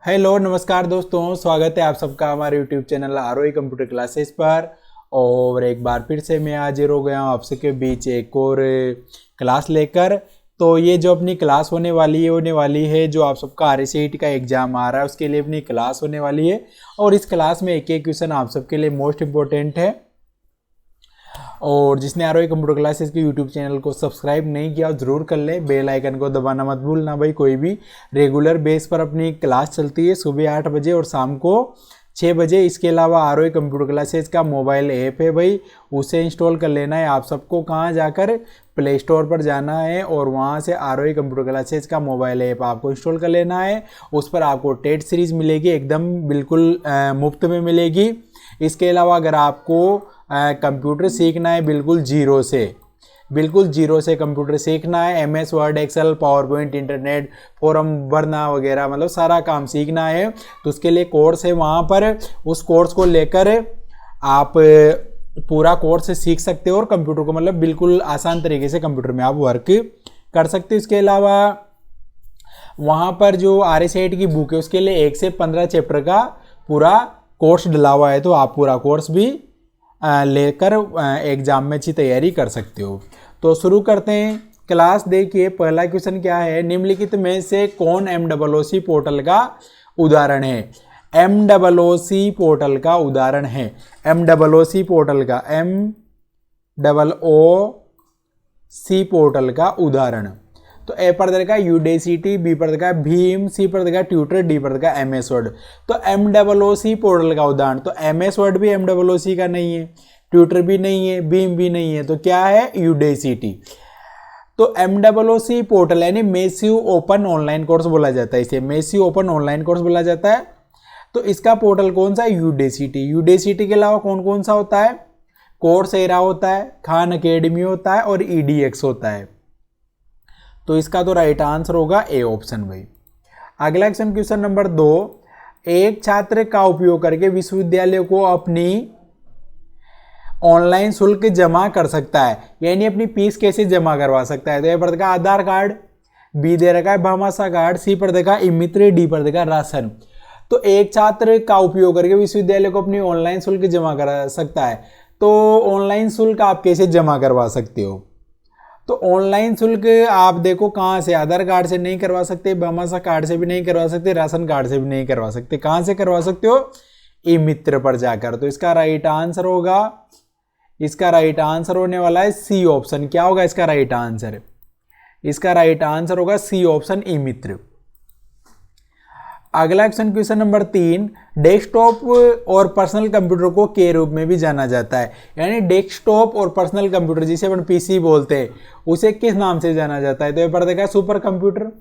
Hello नमस्कार दोस्तों, स्वागत है आप सबका हमारे YouTube channel ROE computer classes पर। और एक बार फिर से मैं हाजिर हो गया हूँ आप सबके बीच एक और क्लास लेकर। तो ये जो अपनी क्लास होने वाली है जो आप सबका RACET का एग्ज़ाम आ रहा है उसके लिए अपनी क्लास होने वाली है। और इस क्लास में एक एक क्वेश्चन आप सबके लिए मोस्ट इम्पोर्टेंट है। और जिसने आरओई कंप्यूटर क्लासेस के यूट्यूब चैनल को सब्सक्राइब नहीं किया ज़रूर कर ले, बेल आइकन को दबाना मत भूलना भाई। कोई भी रेगुलर बेस पर अपनी क्लास चलती है सुबह 8 बजे और शाम को 6 बजे। इसके अलावा आरओई कंप्यूटर क्लासेस का मोबाइल ऐप है भाई, उसे इंस्टॉल कर लेना है। आप सबको कहाँ जाकर प्ले स्टोर पर जाना है और वहाँ से आरओई कंप्यूटर क्लासेस का मोबाइल ऐप आपको इंस्टॉल कर लेना है। उस पर आपको टेट सीरीज़ मिलेगी, एकदम बिल्कुल मुफ्त में मिलेगी। इसके अलावा अगर आपको कंप्यूटर सीखना है बिल्कुल जीरो से कंप्यूटर सीखना है, MS Word Excel PowerPoint internet form भरना वगैरह मतलब सारा काम सीखना है, तो उसके लिए कोर्स है वहाँ पर। उस कोर्स को लेकर आप पूरा कोर्स सीख सकते हो और कंप्यूटर को मतलब बिल्कुल आसान तरीके से कंप्यूटर में आप वर्क कर सकते हो। इसके अलावा वहाँ पर जो RACET की बुक है उसके लिए 1 से 15 चैप्टर का पूरा कोर्स डला हुआ है, तो आप पूरा कोर्स भी लेकर एग्जाम में अच्छी तैयारी कर सकते हो। तो शुरू करते हैं क्लास। देखिए पहला क्वेश्चन क्या है, निम्नलिखित में से कौन MOOC पोर्टल का उदाहरण है। MOOC पोर्टल का उदाहरण है, MOOC पोर्टल का MOOC पोर्टल का उदाहरण। तो ए पर देगा UDACT, बी पर देगा भीम, सी पर देगा ट्यूटर, डी पर देगा MS वर्ड। तो MOOC पोर्टल का उदाहरण, तो MS वर्ड भी MOOC का नहीं है, ट्यूटर भी नहीं है, भीम भी नहीं है, तो क्या है UDACT। तो MOOC पोर्टल यानी मैसिव ओपन ऑनलाइन कोर्स बोला जाता है, इसे मैसिव ओपन ऑनलाइन कोर्स बोला जाता है। तो इसका पोर्टल कौन सा है, UDACT के अलावा कौन कौन सा होता है, कोर्सेरा होता है, खान अकेडमी होता है और EDX होता है। तो इसका तो राइट आंसर होगा ए ऑप्शन भाई। अगला क्वेश्चन नंबर 2, एक छात्र का उपयोग करके विश्वविद्यालय को अपनी ऑनलाइन शुल्क जमा कर सकता है, यानी अपनी फीस कैसे जमा करवा सकता है। तो ए पर देखा आधार कार्ड, बी दे रखा है भामाशाह कार्ड, सी पर देखा ई-मित्र, डी पर देखा राशन। तो एक छात्र का उपयोग करके विश्वविद्यालय को अपनी ऑनलाइन शुल्क जमा करा सकता है। तो ऑनलाइन शुल्क आप कैसे जमा करवा सकते हो, तो ऑनलाइन शुल्क आप देखो कहाँ से, आधार कार्ड से नहीं करवा सकते, भामाशाह कार्ड से भी नहीं करवा सकते, राशन कार्ड से भी नहीं करवा सकते। कहाँ से करवा सकते हो, ई-मित्र पर जाकर। तो इसका राइट आंसर होगा, इसका राइट आंसर होने वाला है सी ऑप्शन। क्या होगा इसका राइट आंसर, इसका राइट आंसर होगा सी ऑप्शन ई-मित्र। अगला क्वेश्चन नंबर 3, डेस्कटॉप और पर्सनल कंप्यूटर को के रूप में भी जाना जाता है, यानी डेस्कटॉप और पर्सनल कंप्यूटर जिसे अपन PC बोलते हैं उसे किस नाम से जाना जाता है। तो ये पर देखा supercomputer,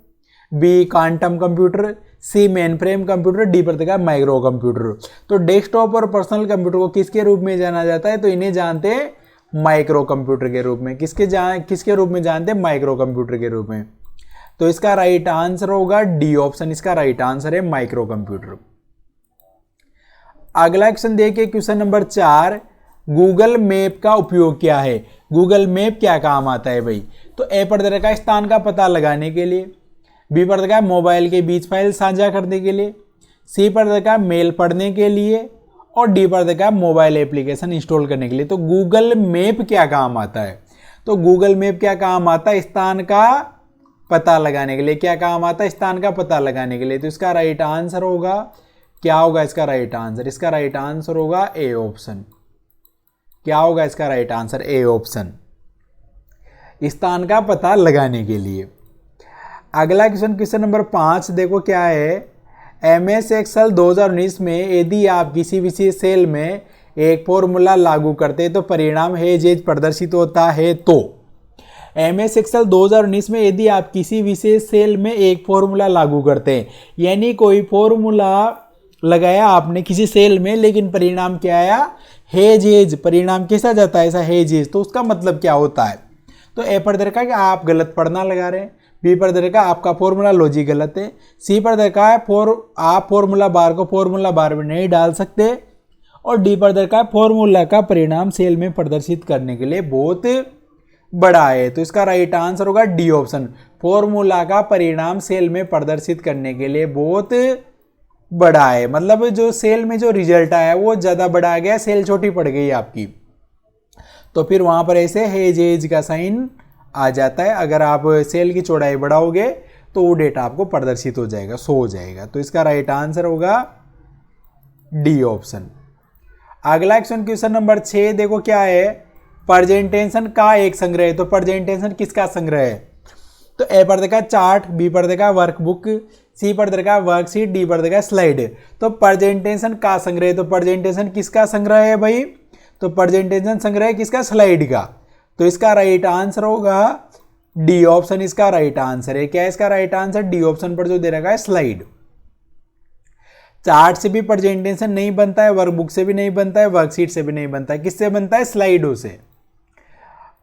B quantum computer, C mainframe computer, D पर देखा माइक्रो कंप्यूटर। तो डेस्कटॉप और पर्सनल कंप्यूटर को किसके रूप में जाना जाता है, तो इन्हें जानते हैं माइक्रो कंप्यूटर के रूप में। किसके रूप में जानते हैं, माइक्रो कंप्यूटर के रूप में। तो इसका राइट आंसर होगा डी ऑप्शन, इसका राइट आंसर है माइक्रो कंप्यूटर। अगला क्वेश्चन देखिए क्वेश्चन नंबर 4, गूगल मैप का उपयोग क्या है। गूगल मैप क्या काम आता है भाई। तो ए पर दे रखा है स्थान का पता लगाने के लिए, बी पर देखा मोबाइल के बीच फाइल साझा करने के लिए, सी पर देखा मेल पढ़ने के लिए और डी पर देखा मोबाइल एप्लीकेशन इंस्टॉल करने के लिए। तो गूगल मैप क्या काम आता है, तो गूगल मैप क्या काम आता है, स्थान का पता लगाने के लिए। क्या काम आता है, स्थान का पता लगाने के लिए। तो इसका राइट आंसर होगा, क्या होगा इसका राइट आंसर, इसका राइट आंसर होगा ए ऑप्शन। क्या होगा इसका राइट आंसर, ए ऑप्शन, स्थान का पता लगाने के लिए। अगला क्वेश्चन नंबर 5 देखो क्या है, MS एक्सेल 2019 में यदि आप किसी विशेष सेल में एक फॉर्मूला लागू करते तो परिणाम हेज प्रदर्शित होता है। तो MS एक्सेल 2019 में यदि आप किसी विशेष सेल में एक फॉर्मूला लागू करते हैं, यानी कोई फॉर्मूला लगाया आपने किसी सेल में लेकिन परिणाम क्या आया, हेज, परिणाम कैसा जाता है, ऐसा हेज। तो उसका मतलब क्या होता है, तो ए पर देखा कि आप गलत पढ़ना लगा रहे हैं, बी पर देखा आपका फॉर्मूला लॉजिक गलत है, सी पर देखा है आप फॉर्मूला बार को फॉर्मूला बार में नहीं डाल सकते और डी पर देखा फॉर्मूला का परिणाम सेल में प्रदर्शित करने के लिए बहुत बड़ा है। तो इसका राइट आंसर होगा डी ऑप्शन, फॉर्मूला का परिणाम सेल में प्रदर्शित करने के लिए बहुत बड़ा है, मतलब जो सेल में जो रिजल्ट आया वो ज़्यादा बड़ा आ गया, सेल छोटी पड़ गई आपकी, तो फिर वहाँ पर ऐसे हेज का साइन आ जाता है। अगर आप सेल की चौड़ाई बढ़ाओगे तो वो डेटा आपको प्रदर्शित हो जाएगा, शो हो जाएगा। तो इसका राइट आंसर होगा डी ऑप्शन। अगला क्वेश्चन नंबर 6 देखो क्या है, प्रेजेंटेशन का एक संग्रह। तो प्रेजेंटेशन किसका संग्रह है? तो ए पर देखा चार्ट, बी पर देखा वर्कबुक, सी पर देखा वर्कशीट, डी पर देखा स्लाइड। तो प्रेजेंटेशन का संग्रह, तो प्रेजेंटेशन किसका संग्रह है भाई? तो प्रेजेंटेशन संग्रह किसका? स्लाइड का। तो इसका राइट आंसर होगा डी ऑप्शन, इसका राइट आंसर है। क्या है इसका राइट आंसर? डी ऑप्शन पर जो दे रखा है स्लाइड। चार्ट से भी प्रेजेंटेशन नहीं बनता है, वर्कबुक से भी नहीं बनता है, वर्कशीट से भी नहीं बनता है, किससे बनता है? स्लाइडों से।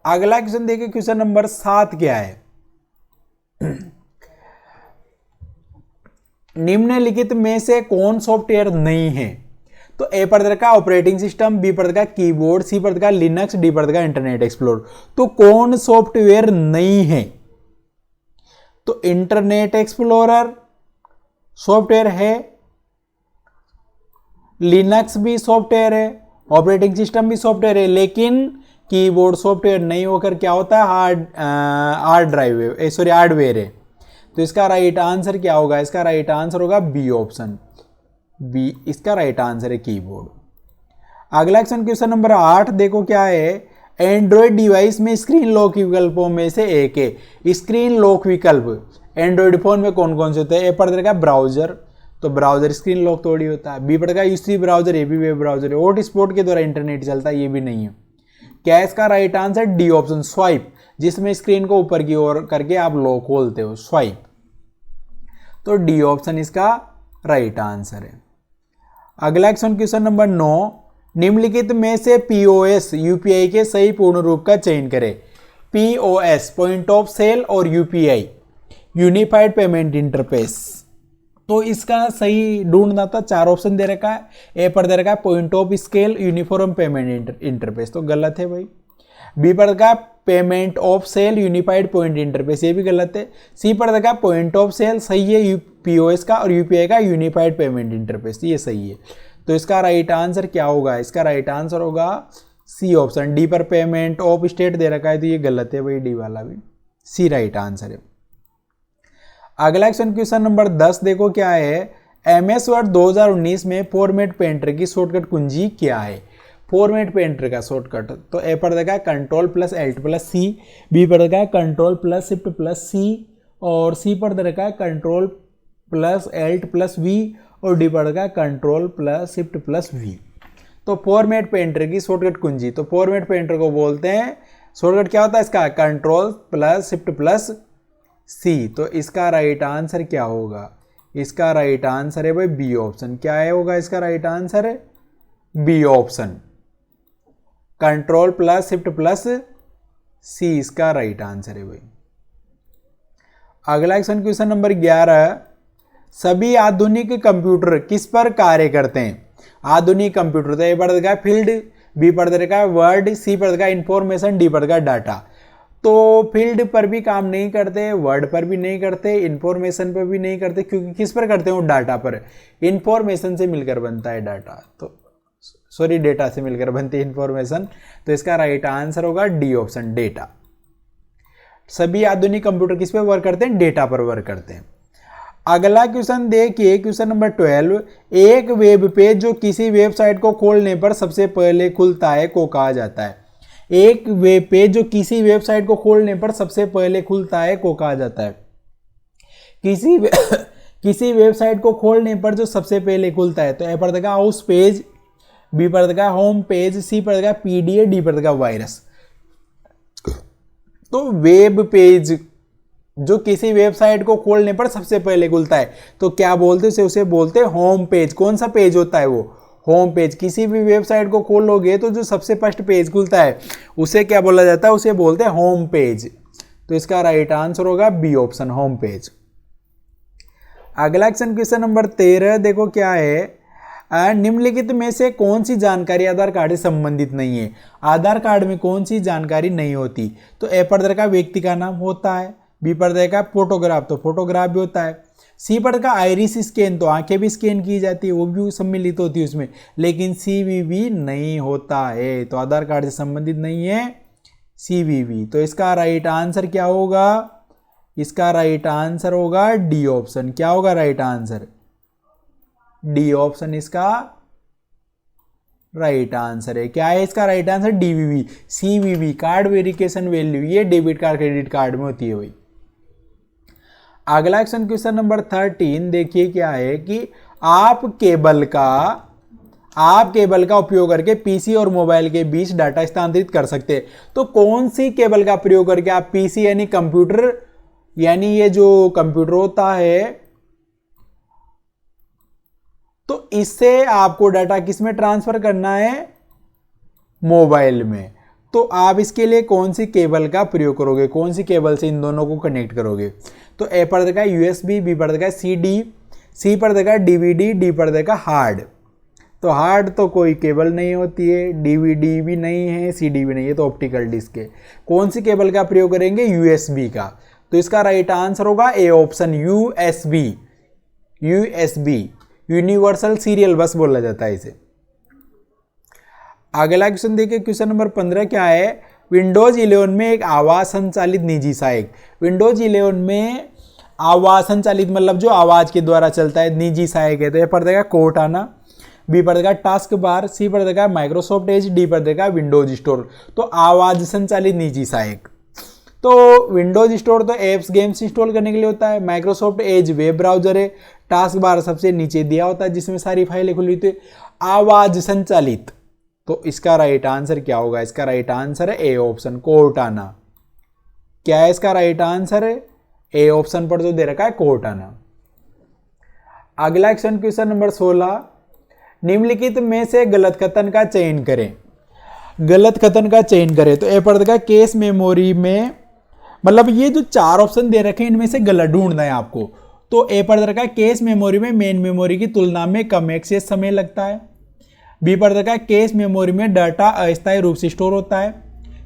अगला क्वेश्चन देखिए, क्वेश्चन नंबर 7 क्या है, निम्नलिखित में से कौन सॉफ्टवेयर नहीं है? तो ए पर देखा ऑपरेटिंग सिस्टम, बी पर देखा कीबोर्ड, सी पर देखा लिनक्स, डी पर देखा इंटरनेट एक्सप्लोरर। तो कौन सॉफ्टवेयर नहीं है? तो इंटरनेट एक्सप्लोरर सॉफ्टवेयर है, लिनक्स भी सॉफ्टवेयर है, ऑपरेटिंग सिस्टम भी सॉफ्टवेयर है, लेकिन कीबोर्ड सॉफ्टवेयर नहीं होकर क्या होता है? हार्डवेयर है। तो इसका राइट आंसर क्या होगा? इसका राइट आंसर होगा बी ऑप्शन, बी इसका राइट आंसर है कीबोर्ड। अगला क्वेश्चन नंबर 8 देखो क्या है, एंड्रॉयड डिवाइस में स्क्रीन लॉक विकल्पों में से एक है। स्क्रीन लॉक विकल्प एंड्रॉयड फोन में कौन कौन से होते हैं? ए पर देखा ब्राउजर, तो ब्राउजर स्क्रीन लॉक थोड़ी होता है। बी पर देखा यूसी ब्राउजर, ये भी वेब ब्राउजर है। हॉटस्पॉट के द्वारा इंटरनेट चलता है, ये भी नहीं है। क्या है इसका right answer? D option, swipe, जिसमें स्क्रीन को ऊपर की ओर करके आप लॉक खोलते हो, स्वाइप। तो डी ऑप्शन इसका राइट आंसर है। अगला क्वेश्चन नंबर 9, निम्नलिखित में से पीओएस यूपीआई के सही पूर्ण रूप का चयन करें। पीओएस पॉइंट ऑफ सेल और यूपीआई यूनिफाइड पेमेंट इंटरफेस। तो इसका सही ढूंढना था, 4 ऑप्शन दे रखा है। ए पर दे रखा है point of scale uniform payment interface, तो गलत है भाई। बी पर देखा payment of sale unified point interface, ये भी गलत है। सी पर देखा पॉइंट ऑफ सेल सही है पीओएस का, और यूपीआई का यूनिफाइड पेमेंट इंटरफेस, ये सही है। तो इसका राइट आंसर क्या होगा? इसका राइट आंसर होगा सी ऑप्शन। डी पर पेमेंट ऑफ स्टेट दे रखा है, तो ये गलत है भाई, डी वाला भी। सी राइट आंसर है। अगला क्वेश्चन नंबर 10 देखो क्या है, एमएस वर्ड 2019 में फॉर्मेट पेंटर की शॉर्टकट कुंजी क्या है? फॉर्मेट पेंटर का शॉर्टकट, तो ए पर देखा control plus alt plus C, B पर देखा control plus shift plus C, और सी पर देखा control plus alt plus V, और डी पर देखा control plus shift plus V. तो फॉर्मेट पेंटर की शॉर्टकट कुंजी, तो फॉर्मेट पेंटर को बोलते हैं, शॉर्टकट क्या होता है इसका? कंट्रोल प्लस शिफ्ट प्लस सी। तो इसका राइट आंसर क्या होगा? इसका राइट आंसर है भाई बी ऑप्शन। क्या है होगा इसका राइट आंसर? है B option, control plus shift plus C इसका राइट आंसर है भाई। अगला क्वेश्चन नंबर 11, सभी आधुनिक कंप्यूटर किस पर कार्य करते हैं? आधुनिक कंप्यूटर, तो ए पर देखा फील्ड, बी पर देखा वर्ड, सी पर देखा इंफॉर्मेशन, डी पर देखा डाटा। तो फील्ड पर भी काम नहीं करते, वर्ड पर भी नहीं करते, इंफॉर्मेशन पर भी नहीं करते, क्योंकि किस पर करते हो? डाटा पर। इंफॉर्मेशन से मिलकर बनता है डाटा, तो सॉरी डेटा से मिलकर बनती है इंफॉर्मेशन। तो इसका राइट आंसर होगा डी ऑप्शन, डेटा। सभी आधुनिक कंप्यूटर किस पे वर्क करते हैं? डेटा पर वर्क करते हैं। अगला क्वेश्चन देखिए, क्वेश्चन नंबर 12, एक वेब पेज जो किसी वेबसाइट को खोलने पर सबसे पहले खुलता है को कहा जाता है। एक वेब पेज जो किसी वेबसाइट को खोलने पर सबसे पहले खुलता है को कहा जाता है। किसी वेबसाइट को खोलने पर जो सबसे पहले खुलता है, तो ए पर देखा हाउस पेज, बी पर देखा होम पेज, सी पर देखा पीडीए, डी पर देखा वायरस। तो वेब पेज जो किसी वेबसाइट को खोलने पर सबसे पहले खुलता है, तो क्या बोलते हैं उसे बोलते हैं होम पेज। कौन सा पेज होता है वो? Home page. किसी भी वेबसाइट को खोलोगे तो जो सबसे फर्स्ट पेज खुलता है उसे क्या बोला जाता है? उसे बोलते हैं होम पेज। तो इसका राइट आंसर होगा बी ऑप्शन, होम पेज। अगला क्वेश्चन नंबर 13 देखो क्या है, निम्नलिखित में से कौन सी जानकारी आधार कार्ड से संबंधित नहीं है? आधार कार्ड में कौन सी जानकारी नहीं होती? तो ए पर का व्यक्ति का नाम होता है, बी पर देखा फोटोग्राफ, तो फोटोग्राफ भी होता है। सी पर देखा आइरिस स्कैन, तो आंखें भी स्कैन की जाती है, वो भी सम्मिलित होती है उसमें, लेकिन सीवीवी नहीं होता है, तो आधार कार्ड से संबंधित नहीं है सीवीवी। तो इसका राइट आंसर क्या होगा? इसका राइट आंसर होगा डी ऑप्शन। क्या होगा राइट आंसर? डी ऑप्शन इसका राइट आंसर है। क्या है इसका right answer? DVV. CVV card verification value, ये डेबिट कार्ड क्रेडिट कार्ड में होती है भाई। अगला क्वेश्चन नंबर 13 देखिए क्या है कि आप केबल का उपयोग करके पीसी और मोबाइल के बीच डाटा स्थानांतरित कर सकते हैं। तो कौन सी केबल का प्रयोग करके आप पीसी यानी कंप्यूटर, यानी ये जो कंप्यूटर होता है, तो इससे आपको डाटा किस में ट्रांसफर करना है? मोबाइल में। तो आप इसके लिए कौन सी केबल का प्रयोग करोगे? कौन सी केबल से इन दोनों को कनेक्ट करोगे? तो ए पर देखा यूएसबी, बी पर देखा सीडी, सी पर देखा डीवीडी, डी पर देखा हार्ड। तो हार्ड तो कोई केबल नहीं होती है, डीवीडी भी नहीं है, सीडी भी नहीं है, तो ऑप्टिकल डिस्क है। कौन सी केबल का प्रयोग करेंगे? यूएसबी का। तो इसका राइट आंसर होगा A option, USB. USB universal serial बस बोला जाता है इसे। अगला क्वेश्चन देखिए, क्वेश्चन नंबर 15 क्या है? विंडोज 11 में एक आवाज संचालित निजी सहायक। विंडोज 11 में आवाज संचालित मतलब जो आवाज के द्वारा चलता है, निजी सहायक है। तो ये पर देगा कोर्टाना, बी पर देगा टास्क बार, सी पर देगा माइक्रोसॉफ्ट एज, डी पर देगा विंडोज स्टोर। तो आवाज संचालित निजी सहायक, तो विंडोज स्टोर तो एप्स गेम्स इंस्टॉल करने के लिए होता है, माइक्रोसॉफ्ट एज वेब ब्राउजर है, टास्क बार सबसे नीचे दिया होता है जिसमें सारी फाइलें खुली होती है। आवाज संचालित, तो इसका राइट आंसर क्या होगा? इसका राइट आंसर है ए ऑप्शन, कोर्टाना। क्या है इसका राइट आंसर? है ए ऑप्शन पर जो दे रखा है कोर्टाना। अगला क्वेश्चन नंबर 16, निम्नलिखित में से गलत कथन का चयन करें। गलत कथन का चयन करें, तो ए पर देखा केस मेमोरी में, मतलब ये जो 4 ऑप्शन दे रखे हैं इनमें से गलत ढूंढना है आपको। तो ए पर देखा केस मेमोरी में मेन मेमोरी की तुलना में कम एक्सेस समय लगता है, बी पर देखा केस मेमोरी में डाटा अस्थायी रूप से स्टोर होता है,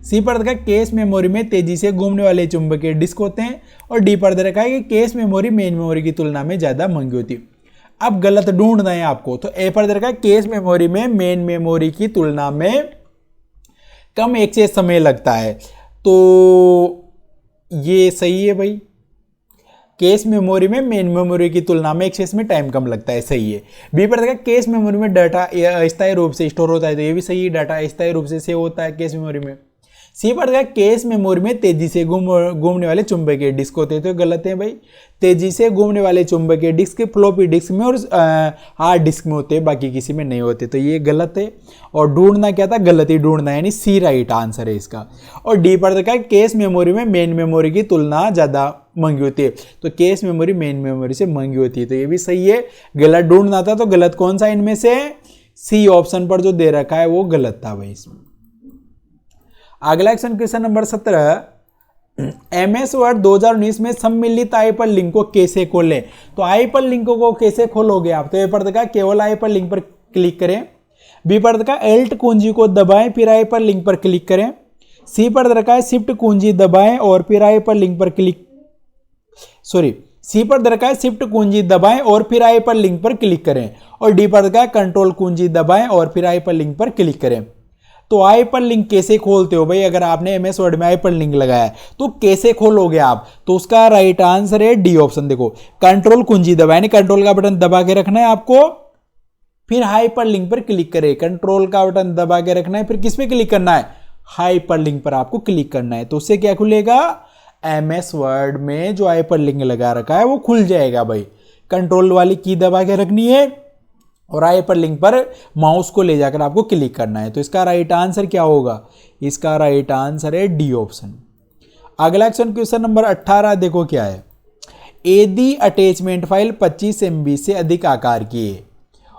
सी पर देखा केस मेमोरी में तेजी से घूमने वाले चुंबकीय डिस्क होते हैं, और डी पर देखा है कि केस मेमोरी मेन मेमोरी की तुलना में ज्यादा महंगी होती है। अब गलत ढूंढना है आपको, तो ए पर देखा केस मेमोरी में मेन मेमोरी की तुलना में कम एक्सेस समय लगता है, तो ये सही है भाई। केस मेमोरी में मेन मेमोरी की तुलना में एक्सेस में टाइम कम लगता है, सही है। बी पर देखा केस मेमोरी में डाटा अस्थायी रूप से स्टोर होता है, तो ये भी सही है, डाटा अस्थायी रूप से सेव होता है केस मेमोरी में। सी पर देखा केस मेमोरी में तेजी से घूमने वाले चुंबकीय डिस्क होते हैं, तो गलत है भाई। तेजी से घूमने वाले चुंबकीय डिस्क फ्लॉपी डिस्क में और हार्ड डिस्क में होते हैं, बाकी किसी में नहीं होते, तो ये गलत है। और ढूंढना क्या था? गलत ही ढूंढना, यानी सी राइट आंसर है इसका। और डी पर देखा केस मेमोरी में मेन मेमोरी की तुलना ज्यादा महंगी होती है, तो केस मेमोरी मेन मेमोरी से महंगी होती है, तो ये भी सही है। गलत ढूंढना था, तो गलत कौन सा इनमें से? सी ऑप्शन पर जो दे रखा है वो गलत था भाई इसमें। अगला क्वेश्चन नंबर 17, MS वर्ड 2019 में सम्मिलित हाइपर लिंक को कैसे खोलें? तो हाइपर लिंक को कैसे खोलोगे आप? तो ए पर देखा केवल हाइपर लिंक पर क्लिक करें, बी पर देखा एल्ट कुंजी को दबाएं फिर हाइपर लिंक पर क्लिक करें, सी पर देखा शिफ्ट कुंजी दबाएं और फिर हाइपर लिंक पर सी पर देखा शिफ्ट कुंजी दबाएं और फिर हाइपर लिंक पर क्लिक करें, और डी पर देखा कंट्रोल कुंजी दबाएं और फिर हाइपर लिंक पर क्लिक करें। तो हाइपर लिंक कैसे खोलते हो भाई? अगर आपने MS वर्ड में हाइपर लिंक लगाया तो कैसे खोलोगे आप? तो उसका राइट आंसर है डी ऑप्शन। देखो कंट्रोल कुंजी दबाए, यानी कंट्रोल का बटन दबा के रखना है आपको, फिर हाइपर लिंक पर क्लिक करें। कंट्रोल का बटन दबा के रखना है, फिर किस पे क्लिक करना है? हाइपर लिंक पर आपको क्लिक करना है, तो उससे क्या खुलेगा? MS वर्ड में जो हाइपर लिंक लगा रखा है वो खुल जाएगा भाई। कंट्रोल वाली की दबा के रखनी है और हाइपर लिंक पर माउस को ले जाकर आपको क्लिक करना है, तो इसका राइट आंसर क्या होगा? इसका राइट आंसर है डी ऑप्शन। अगला क्वेश्चन नंबर 18 देखो क्या है। यदि अटैचमेंट फाइल 25 MB से अधिक आकार की है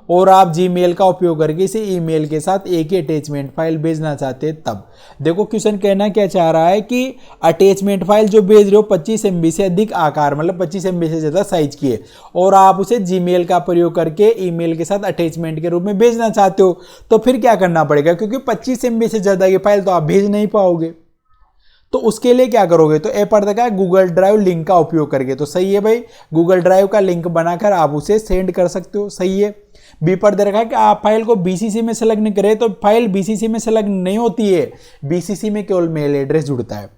और आप जीमेल का उपयोग करके इसे ईमेल के साथ एक ही अटैचमेंट फाइल भेजना चाहते हैं, तब देखो क्वेश्चन कहना क्या चाह रहा है कि अटैचमेंट फाइल जो भेज रहे हो 25 MB से अधिक आकार, मतलब 25 MB से ज़्यादा साइज की है, और आप उसे जीमेल का प्रयोग करके ईमेल के साथ अटैचमेंट के रूप में भेजना चाहते हो, तो फिर क्या करना पड़ेगा? क्योंकि 25 MB से ज़्यादा की फाइल तो आप भेज नहीं पाओगे, तो उसके लिए क्या करोगे, तो ए पर देखा है गूगल ड्राइव लिंक का उपयोग करके, तो सही है भाई, गूगल ड्राइव का लिंक बनाकर आप उसे सेंड कर सकते हो, सही है। बी पर दे रखा है कि आप फाइल को बीसीसी में सेलेक्ट करें, तो फाइल बीसीसी में सेलेक्ट नहीं होती है, बीसीसी में केवल मेल एड्रेस जुड़ता है।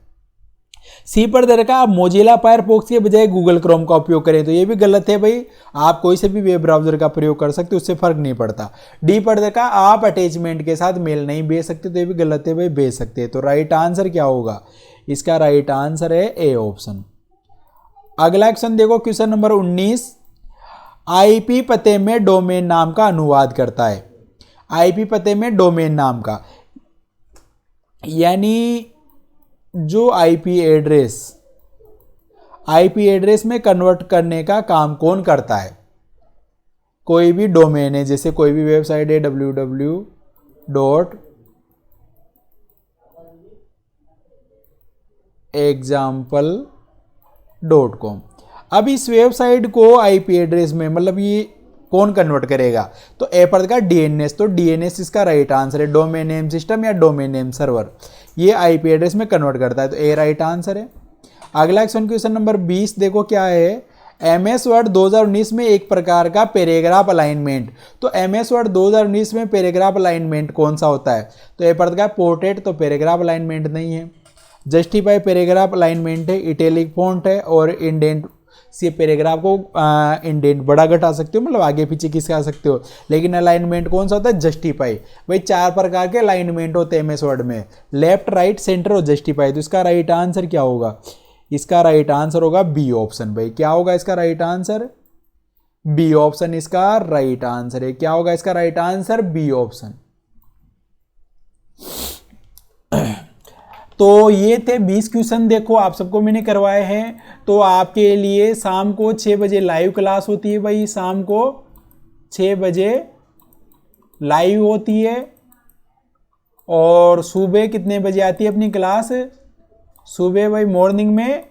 सी पर दे रखा है आप मोजिला फायरफॉक्स के बजाय गूगल क्रोम का उपयोग करें, तो ये भी गलत है भाई, आप कोई से भी वेब ब्राउजर का प्रयोग कर सकते हो, उससे फर्क नहीं पड़ता। डी पर देखा आप अटैचमेंट के साथ मेल नहीं भेज सकते, तो ये भी गलत है भाई, भेज सकते हैं। तो राइट आंसर क्या होगा, इसका राइट आंसर है ए ऑप्शन। अगला क्वेश्चन देखो, क्वेश्चन नंबर 19, आईपी पते में डोमेन नाम का अनुवाद करता है। आईपी पते में डोमेन नाम का, यानी जो आईपी एड्रेस में कन्वर्ट करने का काम कौन करता है। कोई भी डोमेन है, जैसे कोई भी वेबसाइट है www.example.com, अब इस वेबसाइट को आईपी एड्रेस में मतलब ये कौन कन्वर्ट करेगा, तो ए पर का डीएनएस, तो डीएनएस इसका राइट आंसर है, डोमेन नेम सिस्टम या डोमेन नेम सर्वर, ये आईपी एड्रेस में कन्वर्ट करता है, तो ए राइट आंसर है। अगला क्वेश्चन नंबर 20 देखो क्या है, एमएस वर्ड 2019 में एक प्रकार का पैराग्राफ अलाइनमेंट, तो एमएस वर्ड 2019 में पैराग्राफ अलाइनमेंट कौन सा होता है, तो ए पर का पोर्ट्रेट, तो पैराग्राफ अलाइनमेंट नहीं है। जस्टिफाई पैराग्राफ अलाइनमेंट है, इटैलिक फॉन्ट है, और इंडेंट से पैराग्राफ को इंडेंट बड़ा घटा सकते हो, मतलब आगे पीछे किसका सकते हो, लेकिन अलाइनमेंट कौन सा होता है, जस्टिफाई। भाई 4 प्रकार के अलाइनमेंट होते हैं एमएस वर्ड में, लेफ्ट राइट सेंटर और जस्टिफाई, तो इसका राइट आंसर क्या होगा, इसका राइट आंसर होगा बी ऑप्शन। भाई क्या होगा इसका राइट आंसर, बी ऑप्शन इसका राइट आंसर है। क्या होगा इसका राइट आंसर, बी ऑप्शन। तो ये थे 20 क्वेश्चन, देखो आप सबको मैंने करवाए हैं। तो आपके लिए शाम को 6 बजे लाइव क्लास होती है भाई, शाम को 6 बजे लाइव होती है, और सुबह कितने बजे आती है अपनी क्लास, सुबह भाई मॉर्निंग में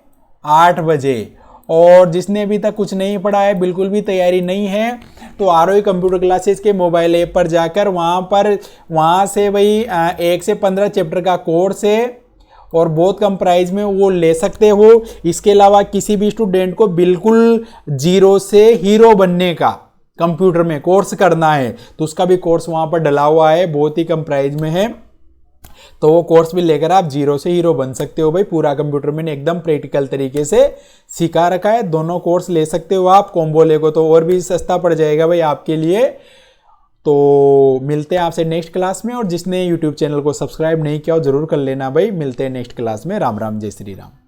8 बजे। और जिसने अभी तक कुछ नहीं पढ़ा है, बिल्कुल भी तैयारी नहीं है, तो आरओई कंप्यूटर क्लासेस के मोबाइल ऐप पर जाकर वहाँ से भाई 1 से 15 चैप्टर का कोर्स है, और बहुत कम प्राइस में वो ले सकते हो। इसके अलावा किसी भी स्टूडेंट को बिल्कुल जीरो से हीरो बनने का कंप्यूटर में कोर्स करना है, तो उसका भी कोर्स वहाँ पर डला हुआ है, बहुत ही कम प्राइस में है, तो वो कोर्स भी लेकर आप जीरो से हीरो बन सकते हो भाई। पूरा कंप्यूटर मैंने एकदम प्रैक्टिकल तरीके से सिखा रखा है, दोनों कोर्स ले सकते हो आप, कॉम्बो लेगो तो और भी सस्ता पड़ जाएगा भाई आपके लिए। तो मिलते हैं आपसे नेक्स्ट क्लास में, और जिसने यूट्यूब चैनल को सब्सक्राइब नहीं किया हो जरूर कर लेना भाई। मिलते हैं नेक्स्ट क्लास में। राम राम, जय श्री राम।